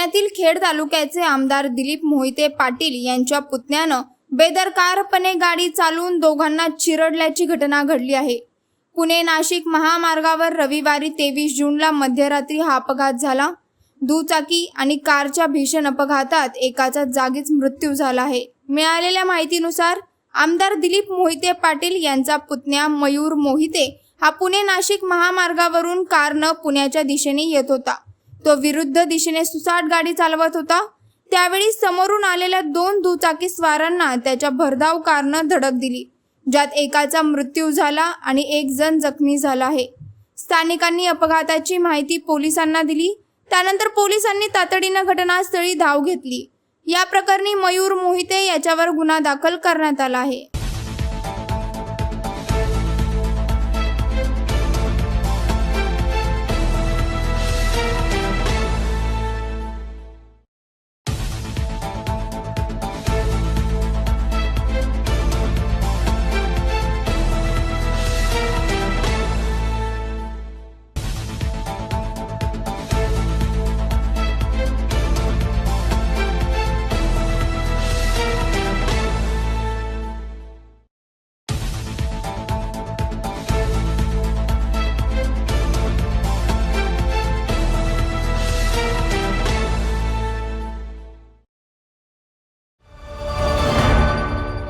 पुण्यातील खेड तालुक्याचे आमदार दिलीप मोहिते पाटील यांच्या पुतण्यानं बेदरकारपणे गाडी चालवून दोघांना चिरडल्याची घटना घडली आहे। पुणे नाशिक महामार्गावर रविवारी 23 जूनला मध्यरात्री हा अपघात झाला। दुचाकी आणि कारच्या भीषण अपघातात एकाचा जागीच मृत्यू झाला आहे। मिळालेल्या माहितीनुसार आमदार दिलीप मोहिते पाटील यांचा पुतण्या मयूर मोहिते हा पुणे नाशिक महामार्गावरून कारनं पुण्याच्या दिशेने येत होता। तो विरुद्ध दिशेने सुसाट गाडी चालवत होता। त्यावेळी समोरून आलेल्या 2 दुचाकी स्वारांना त्याच्या भरधाव कारनं धडक दिली, ज्यात एकाचा मृत्यू झाला आणि 1 जण जखमी झाला आहे। स्थानिकांनी अपघाताची माहिती पोलिसांना दिली। त्यानंतर पोलिसांनी तातडीनं घटनास्थळी धाव घेतली। या प्रकरणी मयूर मोहिते याच्यावर गुन्हा दाखल करण्यात आला आहे।